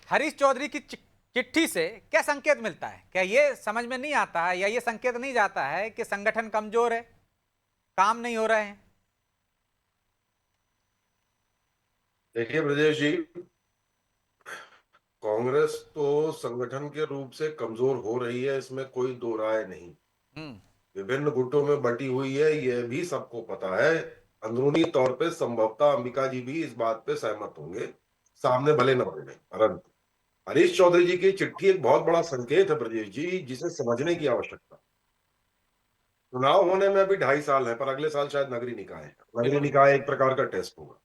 हरीश चौधरी की चिट्ठी से क्या संकेत मिलता है? क्या ये समझ में नहीं आता है या ये संकेत नहीं जाता है कि संगठन कमजोर है, काम नहीं हो रहे हैं? देखिए ब्रजेश जी, कांग्रेस तो संगठन के रूप से कमजोर हो रही है, इसमें कोई दो राय नहीं। हम्म। विभिन्न गुटों में बटी हुई है, यह भी सबको पता है। अंदरूनी तौर पे संभवतः अंबिका जी भी इस बात पे सहमत होंगे, सामने भले न बोले, परंतु हरीश चौधरी जी की चिट्ठी एक बहुत बड़ा संकेत है ब्रजेश जी, जिसे समझने की आवश्यकता। चुनाव होने में अभी 2.5 साल है, पर अगले साल शायद नगरीय निकाय है। नगरीय निकाय एक प्रकार का टेस्ट होगा।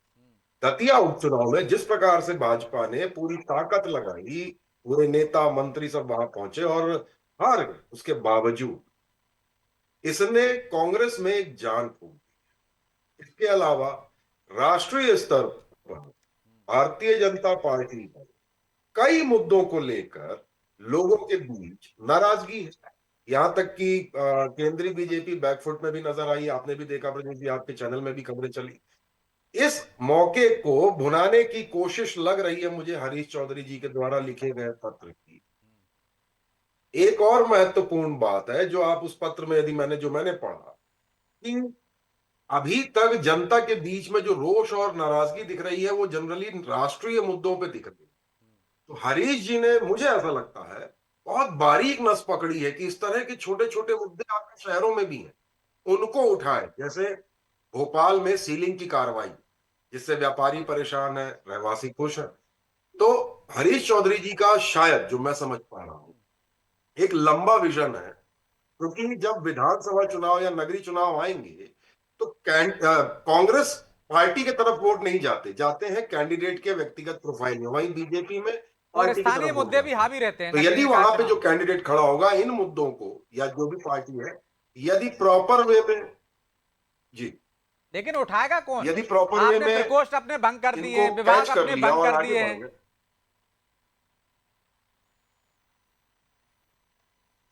दतिया उपचुनाव में जिस प्रकार से भाजपा ने पूरी ताकत लगाई, पूरे नेता मंत्री सब वहां पहुंचे और हार गए, उसके बावजूद इसने कांग्रेस में एक जान फूंक दी। इसके अलावा राष्ट्रीय स्तर पर भारतीय जनता पार्टी पर कई मुद्दों को लेकर लोगों के बीच नाराजगी है। यहां तक कि केंद्रीय बीजेपी बैकफुट में भी नजर आई, आपने भी देखा प्रदीप जी, आपके चैनल में भी खबरें चली। इस मौके को भुनाने की कोशिश लग रही है मुझे हरीश चौधरी जी के द्वारा लिखे गए पत्र की। एक और महत्वपूर्ण बात है जो आप उस पत्र में, यदि मैंने पढ़ा कि अभी तक जनता के बीच में जो रोष और नाराजगी दिख रही है वो जनरली राष्ट्रीय मुद्दों पे दिख रही है। तो हरीश जी ने, मुझे ऐसा लगता है, बहुत बारीक नस पकड़ी है कि इस तरह के छोटे छोटे मुद्दे आपके शहरों में भी हैं, उनको उठाए। जैसे भोपाल में सीलिंग की कार्रवाई, जिससे व्यापारी परेशान है, रहवासी खुश है। तो हरीश चौधरी जी का, शायद जो मैं समझ पा रहा हूं, एक लंबा विजन है। क्योंकि जब विधानसभा चुनाव या नगरीय चुनाव आएंगे तो कांग्रेस पार्टी की तरफ वोट नहीं जाते, जाते हैं कैंडिडेट के व्यक्तिगत प्रोफाइल में। वहीं बीजेपी में और पार्टी की स्थानीय तरफ वोट मुद्दे भी जाते हैं। हावी रहते हैं तो नगरीय यदि निकाय वहां पे जो चुनाव में। कैंडिडेट खड़ा होगा इन मुद्दों को, या जो भी पार्टी है, यदि प्रॉपर वे में, जी, लेकिन उठाएगा कौन? यदि प्रॉपर वे आपने में प्रकोष्ठ अपने भंग कर दिए इनको हैं, विभाग कैच कर अपने लिया भंग और कर आगे दिए बढ़ हैं। गए।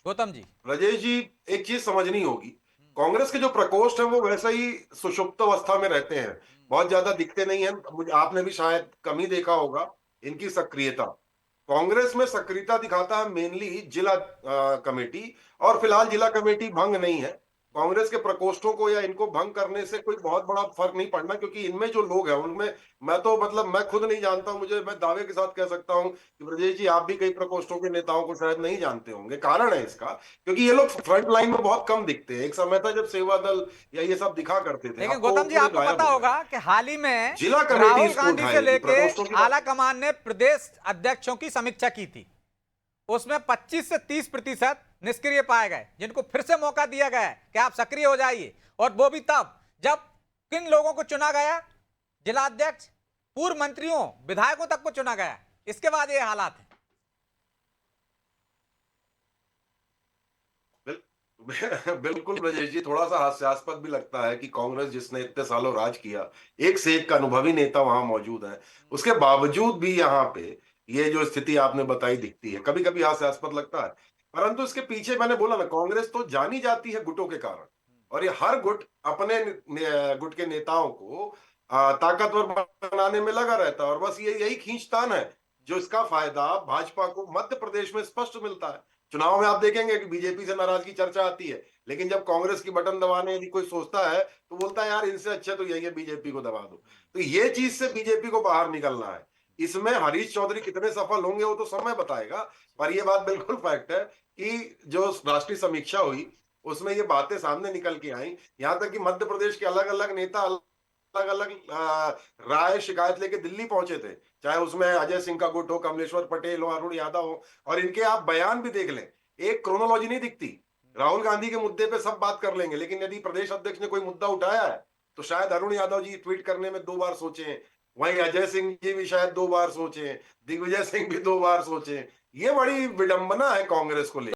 गौतम जी। राजेश जी, एक चीज समझनी होगी, कांग्रेस के जो प्रकोष्ठ हैं वो वैसे ही सुषुप्त अवस्था में रहते हैं, बहुत ज्यादा दिखते नहीं हैं। मुझे, आपने भी शायद कम ही देखा होगा इनकी सक्रियता। कांग्रेस में सक्रियता दिखाता है मेनली जिला कमेटी, और फिलहाल जिला कमेटी भंग नहीं है। कांग्रेस के प्रकोष्ठों को या इनको भंग करने से कोई बहुत बड़ा फर्क नहीं पड़ना, क्योंकि इनमें जो लोग हैं उनमें, मैं तो मतलब मैं खुद नहीं जानता हूं, मैं दावे के साथ कह सकता हूं कि ब्रजेश जी, आप भी कई प्रकोष्ठों के नेताओं को शायद नहीं जानते होंगे। कारण है इसका, क्योंकि ये लोग फ्रंट लाइन में बहुत कम दिखते हैं। एक समय था जब सेवा दल या ये सब दिखा करते थे, लेकिन अब तो गौतम जी, पूरे आपको गायब पता हो गए। होगा कि हाल ही में जिला कमेटी राहुल इसको गांधी से उठाएगी, लेके प्रकोष्ठों की आला बात। कमान ने प्रदेश अध्यक्षों की समीक्षा की थी। उसमें 25 से 30% निष्क्रिय पाए गए, जिनको फिर से मौका दिया गया है कि आप सक्रिय हो जाइए। और वो भी तब जब किन लोगों को चुना गया? जिला अध्यक्ष, पूर्व मंत्रियों, विधायकों तक को चुना गया। इसके बाद ये हालात है। बिल्कुल ब्रजेश जी, थोड़ा सा हास्यास्पद भी लगता है कि कांग्रेस, जिसने इतने सालों राज किया, एक से एक का अनुभवी नेता वहां मौजूद है, उसके बावजूद भी यहाँ पे ये जो स्थिति आपने बताई दिखती है, कभी कभी हास्यास्पद लगता है। परंतु इसके पीछे, मैंने बोला ना, कांग्रेस तो जानी जाती है गुटों के कारण, और ये हर गुट अपने गुट के नेताओं को ताकतवर बनाने में लगा रहता है, और बस ये यही खींचतान है जो इसका फायदा भाजपा को मध्य प्रदेश में स्पष्ट मिलता है। चुनाव में आप देखेंगे कि बीजेपी से नाराज की चर्चा आती है, लेकिन जब कांग्रेस की बटन दबाने यदि कोई सोचता है तो बोलता है यार, इनसे अच्छे तो यही है, बीजेपी को दबा दो। तो ये चीज से बीजेपी को बाहर निकलना है। इसमें हरीश चौधरी कितने सफल होंगे वो तो समय बताएगा, पर यह बात बिल्कुल फैक्ट है कि जो राष्ट्रीय समीक्षा हुई उसमें ये बातें सामने निकल के आई। यहां तक कि मध्य प्रदेश के अलग अलग नेता अलग अलग राय शिकायत लेके दिल्ली पहुंचे थे, चाहे उसमें अजय सिंह का गुट हो, कमलेश्वर पटेल हो, अरुण यादव हो। और इनके आप बयान भी देख लें, एक क्रोनोलॉजी नहीं दिखती। राहुल गांधी के मुद्दे पे सब बात कर लेंगे, लेकिन यदि प्रदेश अध्यक्ष ने कोई मुद्दा उठाया है तो शायद अरुण यादव जी ट्वीट करने में 2 बार सोचे, वहीं अजय सिंह जी भी शायद 2 बार सोचे, दिग्विजय सिंह भी 2 बार सोचे। ये बड़ी विडंबना है कांग्रेस को लेकर।